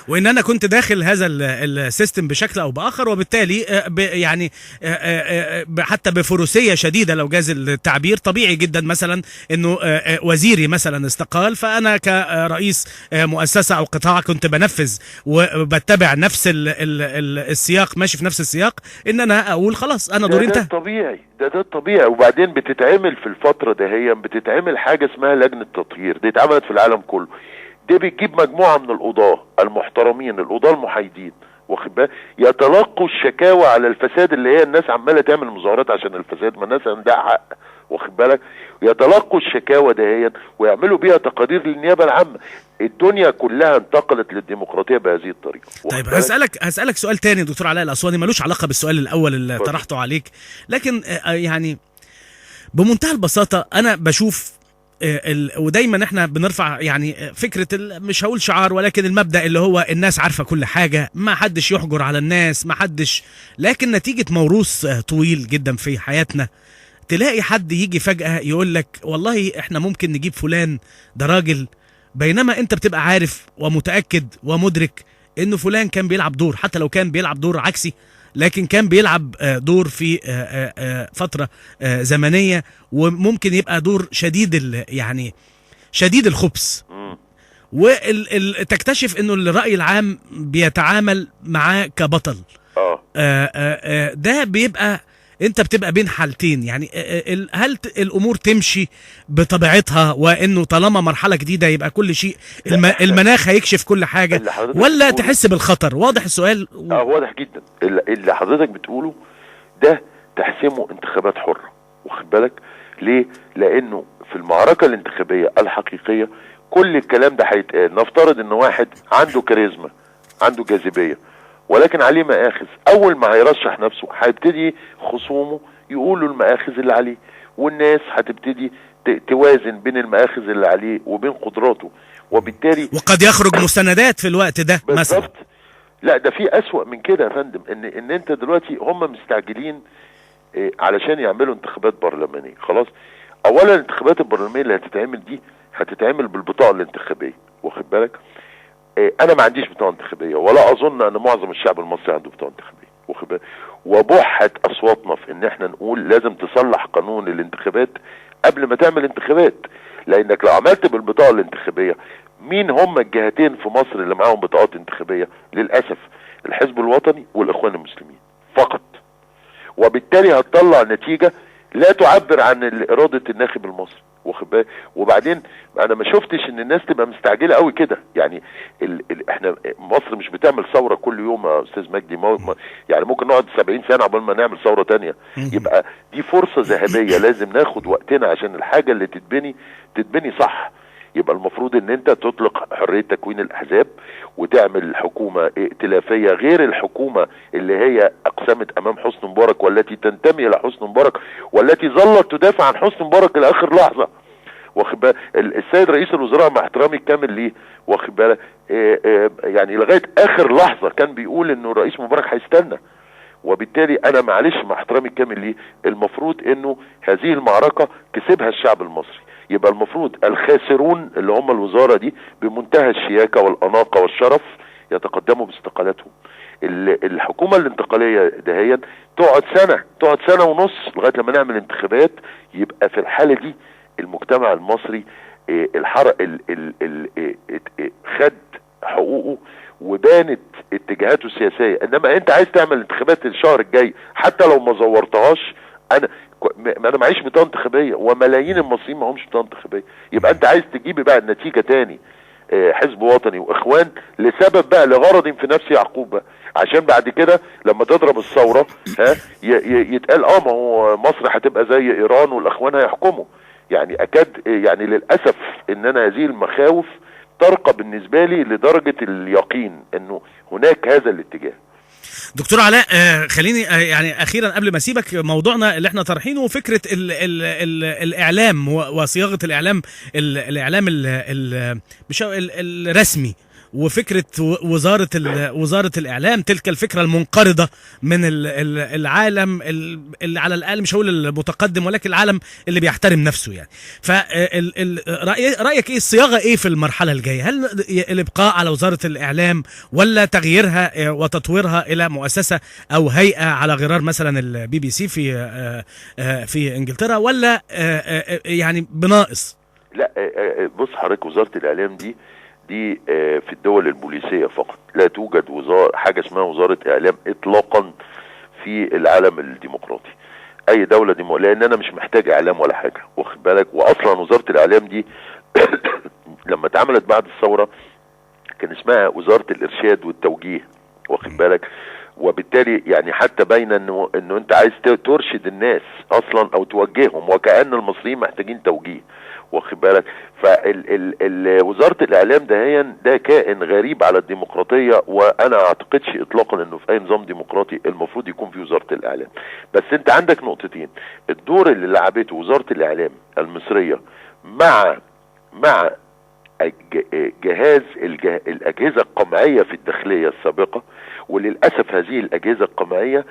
وان انا كنت داخل هذا السيستم بشكل او باخر، وبالتالي يعني حتى بفروسيه شديده لو جاز التعبير. طبيعي جدا مثلا انه وزيري مثلا استقال، فانا كرئيس مؤسسه او قطاع كنت بنفذ وبتبع نفس السياق، ماشي في نفس السياق، ان انا اقول خلاص انا دوري انتهى. ده الطبيعي، ده الطبيعي. وبعدين بتتعمل في الفتره دهيا بتتعمل حاجه اسمها لجنه تطهير، دي اتعملت في العالم كله. دي بتجيب مجموعة من القضاة المحترمين، القضاة المحايدين، واخد بالك، يتلقوا الشكاوى على الفساد اللي هي الناس عمالة تعمل مظاهرات عشان الفساد، ما الناس عندها حق، واخد بالك، يتلقوا الشكاوى دهيا ويعملوا بيها تقارير للنيابة العامة. الدنيا كلها انتقلت للديمقراطية بهذه الطريقة. طيب هسألك سؤال تاني دكتور علاء الأسواني، ملوش علاقة بالسؤال الأول اللي طرحته عليك، لكن يعني بمنتهى البساطة أنا بشوف ودايما احنا بنرفع يعني فكرة مش هقول شعار ولكن المبدأ اللي هو الناس عارفة كل حاجة، ما حدش يحجر على الناس، ما حدش، لكن نتيجة موروث طويل جدا في حياتنا تلاقي حد يجي فجأة يقول لك والله احنا ممكن نجيب فلان ده راجل، بينما انت بتبقى عارف ومتأكد ومدرك انه فلان كان بيلعب دور، حتى لو كان بيلعب دور عكسي لكن كان بيلعب دور في فترة زمنية، وممكن يبقى دور شديد يعني شديد الخبث، وتكتشف انه الرأي العام بيتعامل معاه كبطل. ده بيبقى انت بتبقى بين حالتين، يعني هل الامور تمشي بطبيعتها وانه طالما مرحلة جديدة يبقى كل شيء المناخ هيكشف كل حاجة، ولا تحس بالخطر؟ واضح السؤال؟ واضح جدا. اللي حضرتك بتقوله ده تحسمه انتخابات حرة، واخد بالك ليه؟ لانه في المعركة الانتخابية الحقيقية كل الكلام ده هيتقال. نفترض ان واحد عنده كاريزما، عنده جاذبية، ولكن عليه مآخذ. اول ما هيرشح نفسه هيبتدي خصومه يقولوا المآخذ اللي عليه، والناس هتبتدي توازن بين المآخذ اللي عليه وبين قدراته، وبالتالي وقد يخرج مستندات في الوقت ده مثلا. لا ده في اسوأ من كده يا فندم، ان انت دلوقتي هم مستعجلين علشان يعملوا انتخابات برلمانية. خلاص، اولا الانتخابات البرلمانية اللي هتتعمل دي هتتعمل بالبطاقة الانتخابية، واخد بالك. انا ما عنديش بطاقة انتخابية، ولا اظن ان معظم الشعب المصري عنده بطاقة انتخابية، واخد بالك. وبحت اصواتنا في ان احنا نقول لازم تصلح قانون الانتخابات قبل ما تعمل انتخابات، لانك لو عملت بالبطاقة الانتخابية، مين هم الجهتين في مصر اللي معاهم بطاقات انتخابية؟ للأسف الحزب الوطني والإخوان المسلمين فقط، وبالتالي هتطلع نتيجة لا تعبر عن إرادة الناخب المصري، واخد بالك. وبعدين انا ما شفتش ان الناس تبقى مستعجله قوي كده، يعني احنا مصر مش بتعمل ثوره كل يوم يا استاذ مجدي، يعني ممكن نقعد 70 سنه قبل ما نعمل ثوره تانية. يبقى دي فرصه ذهبيه، لازم ناخد وقتنا عشان الحاجه اللي تتبني صح. يبقى المفروض ان انت تطلق حرية تكوين الاحزاب وتعمل حكومة ائتلافية غير الحكومة اللي هي اقسمت امام حسني مبارك والتي تنتمي الى حسني مبارك والتي ظلت تدافع عن حسني مبارك لاخر لحظة، واخد بالك. السيد رئيس الوزراء مع احترامي الكامل ليه، واخد بالك، يعني لغاية اخر لحظة كان بيقول انه الرئيس مبارك هيستنى، وبالتالي انا معلش مع احترامي الكامل ليه، المفروض انه هذه المعركة كسبها الشعب المصري. يبقى المفروض الخاسرون اللي هم الوزارة دي بمنتهى الشياكة والأناقة والشرف يتقدموا باستقالاتهم. الحكومة الانتقالية دهيا تقعد سنة ونص لغاية لما نعمل انتخابات. يبقى في الحالة دي المجتمع المصري خد حقوقه وبانت اتجاهاته السياسية. انما انت عايز تعمل انتخابات الشهر الجاي حتى لو ما زورتهاش، انا معيش بطاقه انتخابيه وملايين المصريين معهمش بطاقه انتخابيه، يبقى انت عايز تجيب بقى النتيجه تاني حزب وطني واخوان لسبب بقى لغرض في نفس يعقوب بقى، عشان بعد كده لما تضرب الثوره يتقال ما هو مصر هتبقى زي ايران والاخوان هيحكموا. يعني اكاد يعني للاسف ان انا هذه المخاوف ترقى بالنسبه لي لدرجه اليقين انه هناك هذا الاتجاه. دكتور علاء خليني يعني اخيرا قبل ما اسيبك، موضوعنا اللي احنا طرحينه فكره الاعلام وصياغه الاعلام الرسمي وفكره وزاره الاعلام تلك الفكره المنقرضه من العالم اللي على الاقل مش هقول المتقدم ولكن العالم اللي بيحترم نفسه يعني. رايك ايه الصياغه ايه في المرحله الجايه؟ هل الابقاء على وزاره الاعلام ولا تغييرها وتطويرها الى مؤسسه او هيئه على غرار مثلا البي بي سي في انجلترا، ولا يعني بناقص؟ لا بص حضرتك، وزاره الاعلام دي في الدول البوليسيه فقط، لا توجد حاجه اسمها وزاره اعلام اطلاقا في العالم الديمقراطي. اي دوله لان انا مش محتاج اعلام ولا حاجه، واخد بالك. واصلا وزاره الاعلام دي لما اتعملت بعد الثوره كان اسمها وزاره الارشاد والتوجيه، واخد بالك. وبالتالي يعني حتى باينه انه انت عايز ترشد الناس اصلا او توجههم، وكأن المصريين محتاجين توجيه، واخد بالك. وزاره الاعلام ده كائن غريب على الديمقراطيه، وانا اعتقدش اطلاقا انه في اي نظام ديمقراطي المفروض يكون في وزاره الاعلام. بس انت عندك نقطتين، الدور اللي لعبته وزاره الاعلام المصريه مع الاجهزه القمعيه في الداخليه السابقه، وللاسف هذه الاجهزه القمعيه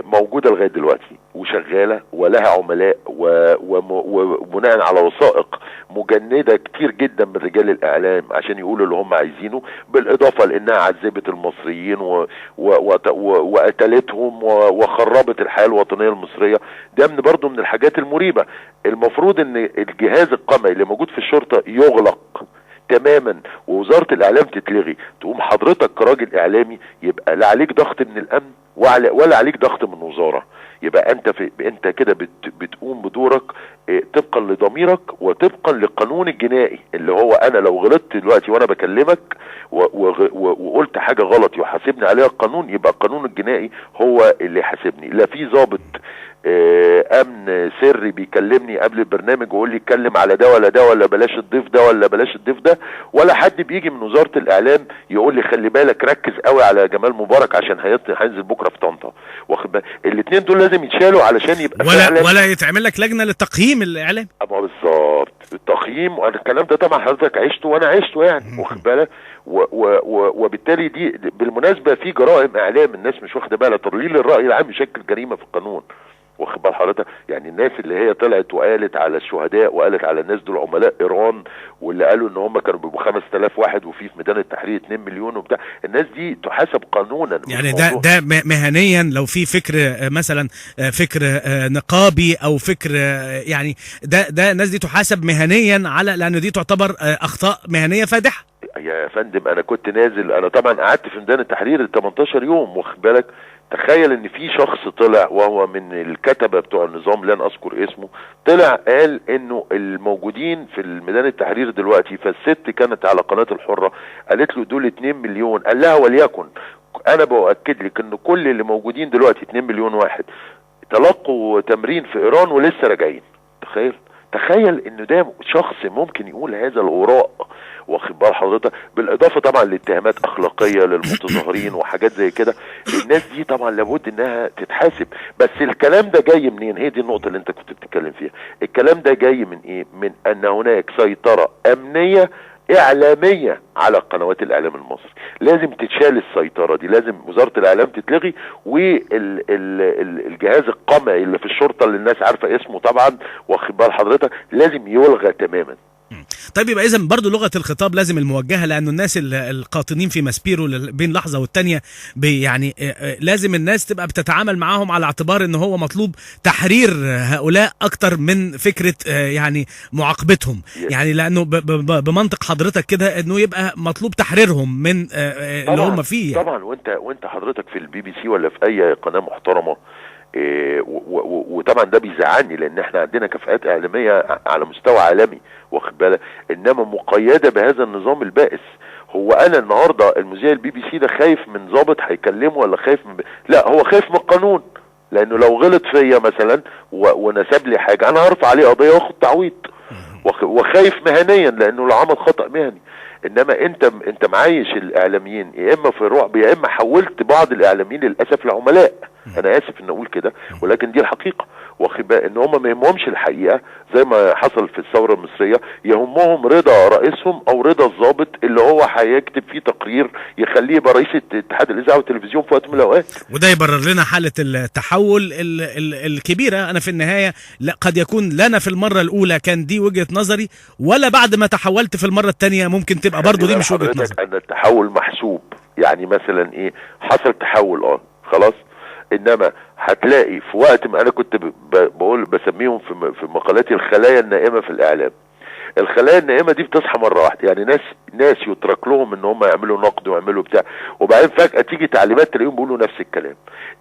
موجوده لغايه دلوقتي وشغاله ولها عملاء، وبناء على وثائق مجنده كتير جدا من رجال الاعلام عشان يقولوا اللي هم عايزينه، بالاضافه لانها عذبت المصريين وقتلتهم وخربت الحياه الوطنيه المصريه. ده برضه من الحاجات المريبه. المفروض ان الجهاز القمعي اللي موجود في الشرطه يغلق تماما ووزاره الاعلام تتلغي، تقوم حضرتك كراجل اعلامي يبقى لا عليك ضغط من الامن ولا عليك ضغط من وزاره، يبقى انت كده بتقوم بدورك طبقا لضميرك وطبقا للقانون الجنائي، اللي هو انا لو غلطت دلوقتي وانا بكلمك وقلت حاجه غلط يحاسبني عليها القانون، يبقى القانون الجنائي هو اللي يحاسبني. لا في ضابط امن سري بيكلمني قبل البرنامج ويقول لي اتكلم على ده ولا ده، ولا بلاش الضيف ده ولا بلاش الضيف ده، ولا حد بيجي من وزاره الاعلام يقول لي خلي بالك ركز قوي على جمال مبارك عشان هينزل بكره في طنطا، واخد بالك. الاثنين دول لازم يتشالوا علشان يبقى ولا يتعمل لك لجنه للتقييم الاعلام. بالظبط، التقييم. الكلام ده طبعا حضرتك عشته وانا عشته يعني، واخد بالك. وبالتالي دي بالمناسبه في جرائم اعلام الناس مش واخده بالها. تضليل الراي العام يشكل جريمه في القانون، واخد بال حضرتك. يعني الناس اللي هي طلعت وقالت على الشهداء وقالت على الناس دول عملاء ايران، واللي قالوا ان هم كانوا بيبقوا 5000 واحد وفي ميدان التحرير 2 مليون وبتاع، الناس دي تحاسب قانونا. يعني ده مهنيا لو في فكر مثلا فكر نقابي او فكر يعني ده الناس دي تحاسب مهنيا على، لان دي تعتبر اخطاء مهنيه فادحه. يا فندم انا كنت نازل، انا طبعا قعدت في ميدان التحرير 18 يوم، واخد بالك. تخيل ان في شخص طلع وهو من الكتبة بتوع النظام لن اذكر اسمه، طلع قال انه الموجودين في الميدان التحرير دلوقتي، فالست كانت على قناة الحرة قالت له دول 2 مليون، قال لها وليكن انا بأكد لك ان كل اللي موجودين دلوقتي 2 مليون واحد تلقوا تمرين في ايران ولسه راجعين. تخيل ان ده شخص ممكن يقول هذا الغراء، واخد بال حضرتك. بالاضافه طبعا لاتهامات اخلاقيه للمتظاهرين وحاجات زي كده. الناس دي طبعا لابد انها تتحاسب. بس الكلام ده جاي منين؟ هي دي النقطه اللي انت كنت بتتكلم فيها. الكلام ده جاي من ايه؟ من ان هناك سيطره امنيه اعلاميه على قنوات الاعلام المصري. لازم تتشال السيطره دي، لازم وزاره الاعلام تتلغي، والجهاز القمعي اللي في الشرطه اللي الناس عارفه اسمه طبعا، واخد بال حضرتك، لازم يلغى تماما. طيب يبقى اذا برضه لغه الخطاب لازم الموجهه، لانه الناس القاطنين في ماسبيرو بين لحظه والتانيه يعني لازم الناس تبقى بتتعامل معاهم على اعتبار ان هو مطلوب تحرير هؤلاء اكتر من فكره يعني معاقبتهم. يعني لانه بمنطق حضرتك كده انه يبقى مطلوب تحريرهم من اللي هم فيه يعني. طبعا وانت حضرتك في البي بي سي ولا في اي قناه محترمه، وطبعا ده بيزعلني لان احنا عندنا كفاءات اعلاميه على مستوى عالمي، واخد بالك، انما مقيده بهذا النظام البائس. هو انا النهارده المذيع البي بي سي ده خايف من ضابط هيكلمه ولا خايف من لا، هو خايف من القانون، لانه لو غلط فيا مثلا ونسب لي حاجه انا هرفع عليه قضيه واخد تعويض، وخايف مهنيا لانه لو عمل خطأ مهني. انما انت معايش الاعلاميين يا اما في رعب يا اما حولت بعض الاعلاميين للاسف لعملاء. انا اسف ان اقول كده ولكن دي الحقيقه. واخد بالك ان هم ما يهمهمش الحقيقه زي ما حصل في الثوره المصريه، يهمهم رضا رئيسهم او رضا الضابط اللي هو هيكتب فيه تقرير يخليه يبقى رئيس اتحاد الاذاعه والتلفزيون في وقت من الاوقات. وده يبرر لنا حاله التحول الكبيره. انا في النهايه لا قد يكون لنا في المره الاولى كان دي وجهه نظري، ولا بعد ما تحولت في المره الثانيه ممكن تبقى برضو دي مش وجهه نظري. ان التحول محسوب، يعني مثلا ايه حصل تحول خلاص، انما هتلاقي في وقت ما انا كنت بقول بسميهم في مقالاتي الخلايا النائمه في الاعلام. الخلايا النائمه دي بتصحى مره واحده، يعني ناس يترك لهم ان هم يعملوا نقد ويعملوا بتاع، وبعدين فجاه تيجي تعليمات تلاقيهم بيقولوا نفس الكلام.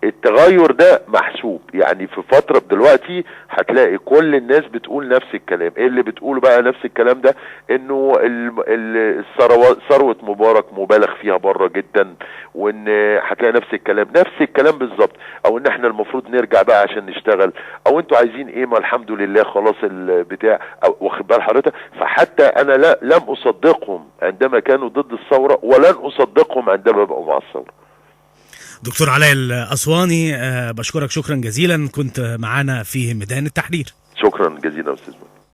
التغير ده محسوب، يعني في فتره دلوقتي هتلاقي كل الناس بتقول نفس الكلام. ايه اللي بتقوله بقى نفس الكلام ده؟ انه ثروه مبارك مبالغ فيها بره جدا، وان هتلاقي نفس الكلام بالظبط، او ان احنا المفروض نرجع بقى عشان نشتغل، او انتوا عايزين ايه، ما الحمد لله خلاص البتاع، واخد بال حضرتك. فحتى انا لم اصدقهم عندما كانوا ضد الثوره، ولن اصدقهم عندما بقوا مع الثوره. دكتور علاء الأسواني، بشكرك شكرا جزيلا، كنت معانا في ميدان التحرير. شكرا جزيلا استاذ.